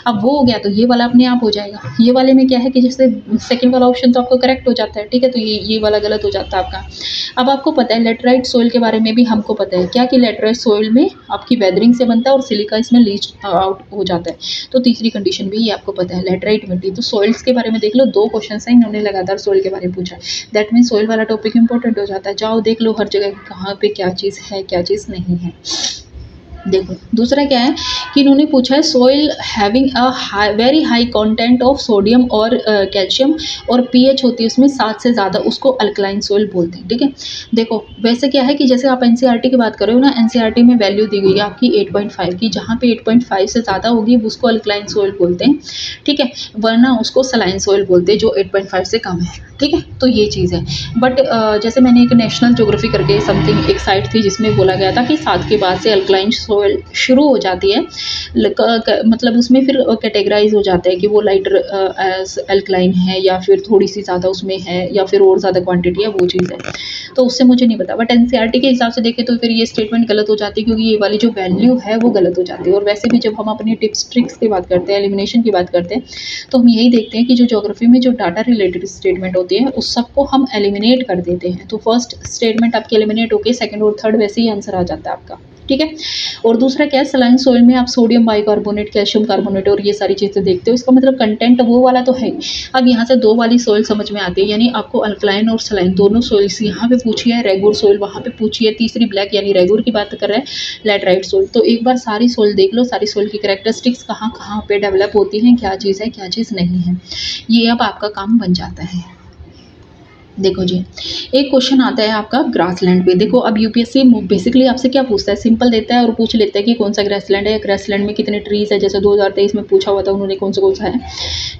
अब वो हो गया तो ये वाला अपने आप हो जाएगा। ये वाले में क्या है कि जैसे सेकंड वाला ऑप्शन तो आपको करेक्ट हो जाता है, ठीक है, तो ये वाला गलत हो जाता है आपका। अब आपको पता है लेटराइट सोइल के बारे में भी हमको पता है क्या कि लेटराइट सोइल में आपकी वेदरिंग से बनता है और सिलिका इसमें लीच आउट हो जाता है। तो तीसरी कंडीशन भी ये आपको पता है लेटराइट मिट्टी। तो सॉइल्स के बारे में देख लो, 2 क्वेश्चन है इन्होंने लगातार सॉइल के बारे में पूछा। दैट मीन सॉइल वाला टॉपिक इंपॉर्टेंट हो जाता है। जाओ देख लो हर जगह कहाँ पे क्या चीज़ है क्या चीज़ नहीं है। देखो दूसरा क्या है कि इन्होंने पूछा है soil having a very high content of sodium और कैल्शियम और पीएच होती है उसमें 7 से ज़्यादा, उसको अल्कलाइन सोइल बोलते हैं, ठीक है। देखो वैसे क्या है कि जैसे आप एनसीईआरटी की बात कर रहे हो ना, एनसीईआरटी में वैल्यू दी गई है आपकी 8.5 की, जहाँ पे 8.5 से ज़्यादा होगी उसको अल्कलाइन सोइल बोलते हैं, ठीक है, वरना उसको सलाइन सोइल बोलते हैं जो 8.5 से कम है, ठीक है। तो ये चीज़ है। बट जैसे मैंने एक नेशनल ज्योग्राफी करके समथिंग एक साइट थी जिसमें बोला गया था कि 7 के बाद से अल्कलाइन सोइल शुरू हो जाती है, मतलब उसमें फिर कैटेगराइज हो जाता है कि वो लाइटर अल्कलाइन है या फिर थोड़ी सी ज़्यादा उसमें है या फिर और ज़्यादा क्वांटिटी है, वो चीज़ है। तो उससे मुझे नहीं पता, बट एनसीईआरटी के हिसाब से देखें तो फिर ये स्टेटमेंट गलत हो जाती है क्योंकि ये वाली जो वैल्यू है वो गलत हो जाती है। और वैसे भी जब हम अपनी टिप्स ट्रिक्स की बात करते हैं, एलिमिनेशन की बात करते हैं, तो हम यही देखते हैं कि जो ज्योग्राफी में जो डाटा रिलेटेड स्टेटमेंट होती है उस सबको हम एलिमिनेट कर देते हैं। तो फर्स्ट स्टेटमेंट आपकी एलिमिनेट होकर सेकंड और थर्ड वैसे ही आंसर आ जाता है आपका, ठीक है। और दूसरा क्या है, सलाइन सोइल में आप सोडियम बाइकार्बोनेट, कैल्शियम कार्बोनेट और ये सारी चीज़ें देखते हो, इसका मतलब कंटेंट वो वाला तो है। अब यहाँ से 2 वाली सोइल समझ में आती है, यानी आपको अल्कलाइन और सलाइन दोनों सोइल्स यहाँ पे पूछी है, रेगुर सोइल वहाँ पे पूछी है, तीसरी ब्लैक यानी रेगुर की बात कर रहे हैं, लैटराइट सोइल। तो एक बार सारी सोइल देख लो, सारी सोइल की कैरेक्टरिस्टिक्स कहाँ कहाँ पे डेवलप होती हैं, क्या चीज़ है क्या चीज़ नहीं है, ये अब आपका काम बन जाता है। देखो जी, एक क्वेश्चन आता है आपका ग्रासलैंड पे। देखो अब यूपीएससी बेसिकली आपसे क्या पूछता है, सिंपल देता है और पूछ लेता है कि कौन सा ग्रासलैंड है, ग्रासलैंड में कितने ट्रीज है, जैसे 2023 में पूछा हुआ था उन्होंने कौन सा है,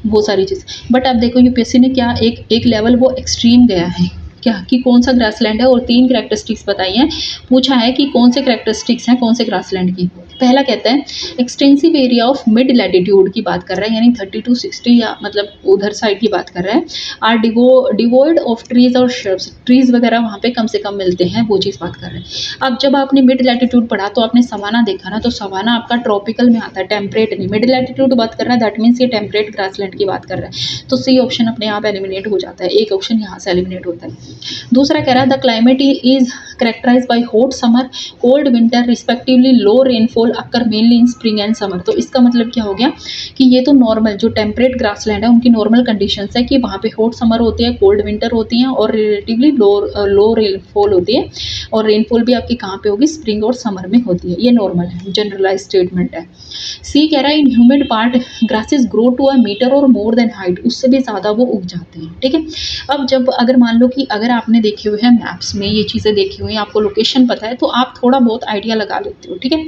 वो सारी चीज़। बट अब देखो यूपीएससी ने क्या एक लेवल वो एक्सट्रीम गया है क्या कि कौन सा ग्रासलैंड है और 3 कैरेक्टरिस्टिक्स बताई हैं। पूछा है कि कौन से कैरेक्टरिस्टिक्स हैं कौन से ग्रासलैंड की। पहला कहता है extensive area of mid latitude की बात कर रहा है, यानी 30 to 60 या मतलब उधर साइड की बात कर रहा है। आर डिवोइड ऑफ ट्रीज और श्रब्स, ट्रीज वगैरह वहाँ पे कम से कम मिलते हैं, वो चीज़ बात कर रहे हैं। अब जब आपने मिड लैटिट्यूड पढ़ा तो आपने सवाना देखा ना, तो सवाना आपका ट्रॉपिकल में आता है, टेम्परेट नहीं। मिड लैटिट्यूड बात कर रहा है, दैट मीन्स ये टेम्परेट ग्रासलैंड की बात कर रहा है। तो सी ऑप्शन अपने आप एलिमिनेट हो जाता है, एक ऑप्शन यहाँ से एलिमिनेट होता है। दूसरा कह रहा है the climate is characterise by hot summer, cold winter, respectively low rainfall occur mainly in spring and summer. तो इसका मतलब क्या हो गया कि ये तो नॉर्मल जो टेम्परेट ग्रासलैंड है उनकी नॉर्मल कंडीशंस है कि वहाँ पे हॉट समर होती है, कोल्ड विंटर होती हैं और रिलेटिवली लो रेनफॉल होती है। और रेनफॉल भी आपकी कहाँ पे होगी, स्प्रिंग और समर में होती है, ये नॉर्मल है, जनरलाइज स्टेटमेंट है। सी कह रहा है in humid part grasses grow to a metre और मोर देन हाइट, उससे भी ज़्यादा वो उग जाते हैं, ठीक है। अब जब अगर मान लो कि अगर आपने देखे हुए हैं मैप्स में ये चीज़ें देखी हुई हैं, आपको लोकेशन पता है, तो आप थोड़ा बहुत आइडिया लगा लेते हो, ठीक है।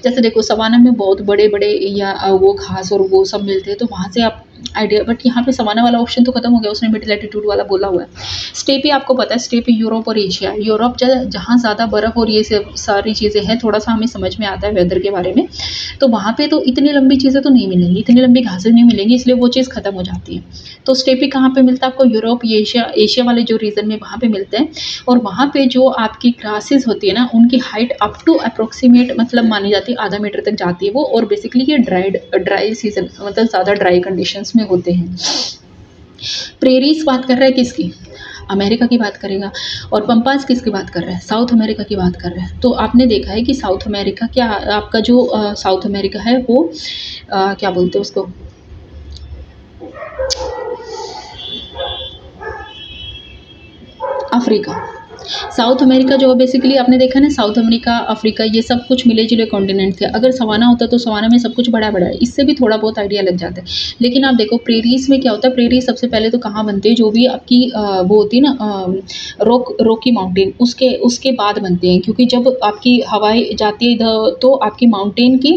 जैसे देखो सवाना में बहुत बड़े बड़े या वो घास और वो सब मिलते हैं, तो वहाँ से आप आइडिया, बट यहाँ पे सवाना वाला ऑप्शन तो खत्म हो गया, उसने मिड लैटिट्यूड वाला बोला हुआ है। स्टेपी आपको पता है, स्टेपी यूरोप और एशिया, यूरोप जहाँ ज़्यादा बर्फ़ और ये सब सारी चीज़ें हैं, थोड़ा सा हमें समझ में आता है वेदर के बारे में, तो वहाँ पे तो इतनी लंबी चीज़ें तो नहीं मिलेंगी, इतनी लंबी घासें नहीं मिलेंगी, इसलिए वो चीज़ खत्म हो जाती है। तो स्टेपी कहाँ पे मिलता है आपको, यूरोप, एशिया वाले जो रीजन में वहाँ पे मिलते हैं। और वहाँ पे जो आपकी ग्रासेस होती है ना, उनकी हाइट अप टू अप्रोक्सीमेट मतलब मानी जाती है आधा मीटर तक जाती है वो, और बेसिकली ये ड्राई सीजन मतलब ज़्यादा ड्राई कंडीशंस में होते हैं। प्रेरीज बात कर रहा है किसकी, अमेरिका की बात करेगा। और पंपास किसकी बात कर रहा है, साउथ अमेरिका की बात कर रहा है। तो आपने देखा है कि साउथ अमेरिका क्या आपका जो साउथ अमेरिका है वो क्या बोलते हैं उसको, अफ्रीका। साउथ अमेरिका जो बेसिकली आपने देखा ना, साउथ अमेरिका, अफ्रीका, ये सब कुछ मिले जुले कॉन्टिनेंट थे। अगर सवाना होता तो सवाना में सब कुछ बड़ा बड़ा है, इससे भी थोड़ा बहुत आइडिया लग जाता है। लेकिन आप देखो प्रेरीज में क्या होता है, प्रेरीज सबसे पहले तो कहाँ बनते हैं, जो भी आपकी वो होती है ना रॉकी माउंटेन, उसके उसके बाद बनते हैं, क्योंकि जब आपकी हवाएं जाती है इधर तो आपकी माउंटेन की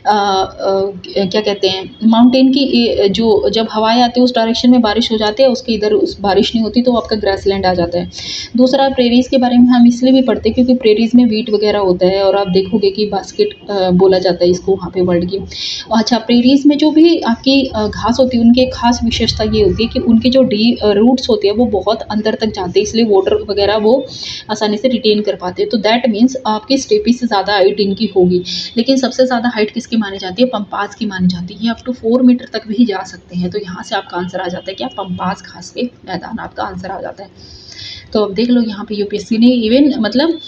क्या कहते हैं, माउंटेन की जो जब हवाएं आती है उस डायरेक्शन में बारिश हो जाती है, उसके इधर उस बारिश नहीं होती तो आपका ग्रासलैंड आ जाता है। दूसरा प्रेरी प्रेरीज के बारे में हम इसलिए भी पढ़ते हैं क्योंकि प्रेरीज में वीट वगैरह होता है, और आप देखोगे कि बास्केट बोला जाता है इसको वहाँ पे वर्ल्ड की। अच्छा, प्रेरीज में जो भी आपकी घास होती है, उनकी एक खास विशेषता ये होती है कि उनके जो रूट्स होते हैं वो बहुत अंदर तक जाते हैं, इसलिए वाटर वगैरह वो आसानी से रिटेन कर पाते हैं। तो दैट मीन्स आपकी स्टेपी से ज़्यादा हाइट इनकी होगी। लेकिन सबसे ज़्यादा हाइट किसकी मानी जाती है? पंपास की मानी जाती है। ये अप टू 4 मीटर तक भी जा सकते हैं। तो यहाँ से आपका आंसर आ जाता है क्या? पंपास घास के मैदान आपका आंसर आ जाता है। तो अब देख लो यहाँ पे यूपीएससी ने इवन मतलब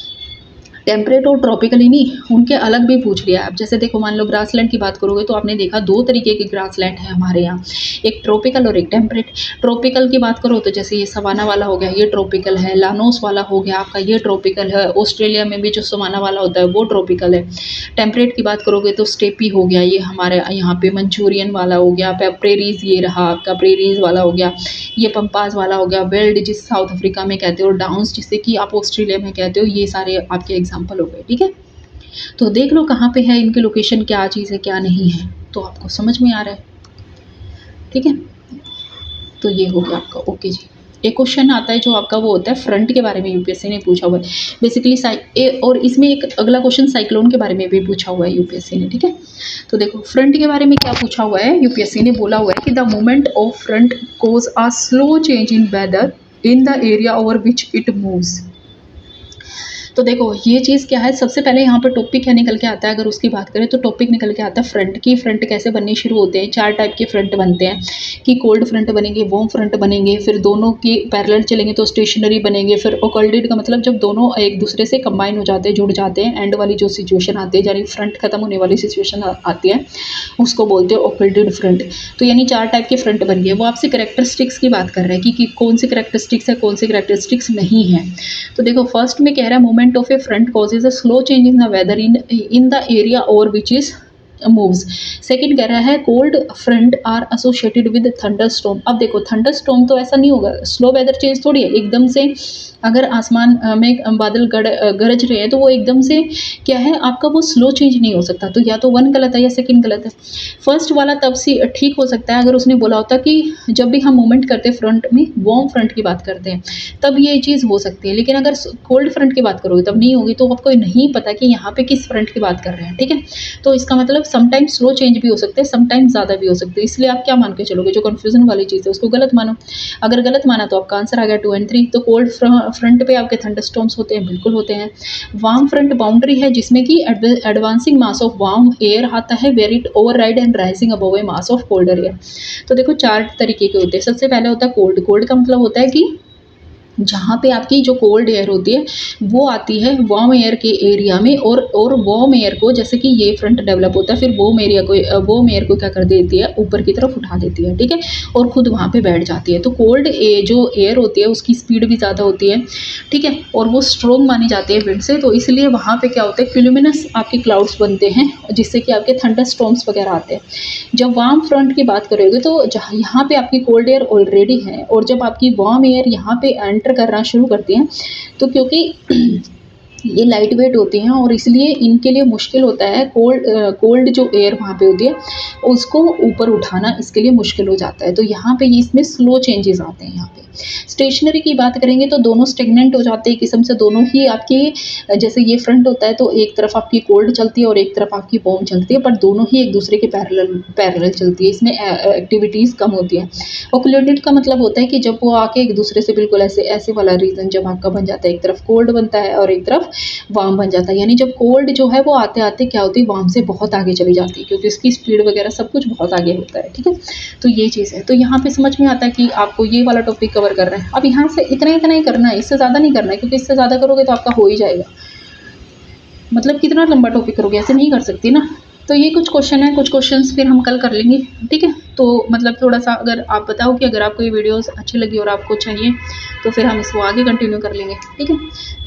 टेम्परेट और ट्रॉपिकली नहीं, उनके अलग भी पूछ लिया। अब जैसे देखो, मान लो ग्रासलैंड की बात करोगे तो आपने देखा 2 तरीके के ग्रासलैंड है हमारे यहाँ, एक ट्रॉपिकल और एक टेम्परेट। ट्रॉपिकल की बात करो तो जैसे ये सवाना वाला हो गया, ये ट्रॉपिकल है। लानोस वाला हो गया आपका, ये ट्रॉपिकल है। ऑस्ट्रेलिया में भी जो सवाना वाला होता है वो ट्रॉपिकल है। टेम्परेट की बात करोगे तो स्टेपी हो गया, ये हमारे यहाँ पे मंचूरियन वाला हो गया। प्रेरीज ये रहा आपका, प्रेरीज वाला हो गया। ये पंपास वाला हो गया। वेल्ड जिस साउथ अफ्रीका में कहते हो, और डाउन्स जिसे कि आप ऑस्ट्रेलिया में कहते हो। ये सारे आपके एग्जाम्पल हो गए, ठीक है। तो देख लो कहाँ पे है इनकी लोकेशन, क्या चीज़ है क्या नहीं है, तो आपको समझ में आ रहा है, ठीक है। तो ये हो गया आपका, ओके जी। एक क्वेश्चन आता है जो आपका वो होता है फ्रंट के बारे में, यूपीएससी ने पूछा हुआ है बेसिकली। और इसमें एक अगला क्वेश्चन साइक्लोन के बारे में भी पूछा हुआ है यूपीएससी ने, ठीक है। तो देखो फ्रंट के बारे में क्या पूछा हुआ है, यूपीएससी ने बोला हुआ है कि the movement of front cause a slow change in weather in the area over which it moves. तो देखो ये चीज़ क्या है, सबसे पहले यहाँ पर टॉपिक क्या निकल के आता है, अगर उसकी बात करें तो टॉपिक निकल के आता है फ्रंट की। फ्रंट कैसे बनने शुरू होते हैं? 4 टाइप के फ्रंट बनते हैं कि कोल्ड फ्रंट बनेंगे, वार्म फ्रंट बनेंगे, फिर दोनों के पैरेलल चलेंगे तो स्टेशनरी बनेंगे, फिर ओकल्टेड का मतलब जब दोनों एक दूसरे से कंबाइन हो जाते हैं, जुड़ जाते हैं, एंड वाली जो सिचुएशन आती है, यानी फ्रंट खत्म होने वाली सिचुएशन आती है, उसको बोलते हैं ओकल्टेड फ्रंट। तो यानी 4 टाइप के फ्रंट बन गए। वो आपसे करेक्टरिस्टिक्स की बात कर रहे हैं कि कौन सी करेक्टरिस्टिक्स है, कौन सी करेक्टरिस्टिक्स नहीं है। तो देखो फर्स्ट में कह रहा है movement of A front causes a slow change in the weather in the area over which is moves। Second कह रहा है cold front are associated with thunderstorm. अब देखो थंडरस्टॉर्म तो ऐसा नहीं होगा, स्लो वेदर चेंज थोड़ी है एकदम से। अगर आसमान में बादल गरज रहे हैं तो वो एकदम से क्या है आपका, वो स्लो चेंज नहीं हो सकता। तो या तो 1 गलत है या सेकंड गलत है। फर्स्ट वाला तब से ठीक हो सकता है अगर उसने बोला होता कि जब भी हम मूवमेंट करते हैं फ्रंट में, वार्म फ्रंट की बात करते हैं, तब ये चीज़ हो सकती है। लेकिन अगर कोल्ड फ्रंट की बात करोगे तब नहीं होगी, तो आपको नहीं पता कि यहाँ पे किस फ्रंट की बात कर रहे हैं, ठीक है। तो इसका मतलब समटाइम्स स्लो चेंज भी हो सकते हैं, समटाइम्स ज़्यादा भी हो सकते हैं। इसलिए आप क्या मान के चलोगे, जो कन्फ्यूजन वाली चीज़ है उसको गलत मानो। अगर गलत माना तो आपका आंसर आ गया 2 और 3। तो कोल्ड फ्रंट पे आपके थंडरस्टॉर्म्स होते हैं, बिल्कुल होते हैं। वार्म फ्रंट बाउंड्री है जिसमें कि advancing mass of warm air आता है, where it override and rising above a mass of colder air. तो देखो 4 तरीके के होते हैं। सबसे पहले होता है कोल्ड। कोल्ड का मतलब होता है कि जहाँ पे आपकी जो कोल्ड एयर होती है वो आती है वार्म एयर के एरिया में, और वार्म एयर को, जैसे कि ये फ्रंट डेवलप होता है, फिर वार्म एयर को क्या कर देती है, ऊपर की तरफ उठा देती है, ठीक है, और खुद वहाँ पे बैठ जाती है। तो कोल्ड जो एयर होती है उसकी स्पीड भी ज़्यादा होती है, ठीक है, और वो स्ट्रॉन्ग मानी जाती है विंड से। तो इसलिए वहाँ पे क्या होता है, क्यूमुलस आपके क्लाउड्स बनते हैं जिससे कि आपके थंडरस्टॉर्म्स वगैरह आते हैं। जब वार्म फ्रंट की बात करोगे तो यहाँ पे आपकी कोल्ड एयर ऑलरेडी है, और जब आपकी वार्म एयर यहाँ पे एंटर करना शुरू करती हैं, तो क्योंकि ये लाइट वेट होती हैं और इसलिए इनके लिए मुश्किल होता है, कोल्ड जो एयर वहाँ पे होती है उसको ऊपर उठाना इसके लिए मुश्किल हो जाता है। तो यहाँ पे इसमें स्लो चेंजेस आते हैं। यहाँ पे स्टेशनरी की बात करेंगे तो दोनों स्टेगनेंट हो जाते हैं किस्म से। दोनों ही आपकी, जैसे ये फ्रंट होता है तो एक तरफ आपकी कोल्ड चलती है और एक तरफ आपकी वार्म चलती है, पर दोनों ही एक दूसरे के पैरेलल चलती है। इसमें एक्टिविटीज़ कम होती हैं। ओक्लूडेड का मतलब होता है कि जब वो आके एक दूसरे से बिल्कुल ऐसे वाला रीजन जब आपका बन जाता है, एक तरफ कोल्ड बनता है और एक तरफ वार्म बन जाता है। यानी जब कोल्ड जो है वो आते आते क्या होती है, वार्म से बहुत आगे चली जाती है, क्योंकि इसकी स्पीड वगैरह सब कुछ बहुत आगे होता है, ठीक है। तो ये चीज़ है। तो यहाँ पे समझ में आता है कि आपको ये वाला टॉपिक कवर कर रहे हैं। अब यहाँ से इतना ही करना है, इससे ज़्यादा नहीं करना है, क्योंकि इससे ज़्यादा करोगे तो आपका हो ही जाएगा। मतलब कितना लंबा टॉपिक करोगे, ऐसे नहीं कर सकती ना। तो ये कुछ क्वेश्चन है, कुछ क्वेश्चंस फिर हम कल कर लेंगे, ठीक है। तो मतलब थोड़ा सा अगर आप बताओ कि अगर आपको ये वीडियोस अच्छी लगी और आपको चाहिए तो फिर हम इसको आगे कंटिन्यू कर लेंगे, ठीक है।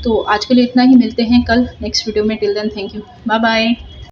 तो आज के लिए इतना ही, मिलते हैं कल नेक्स्ट वीडियो में। Till then thank you, bye bye.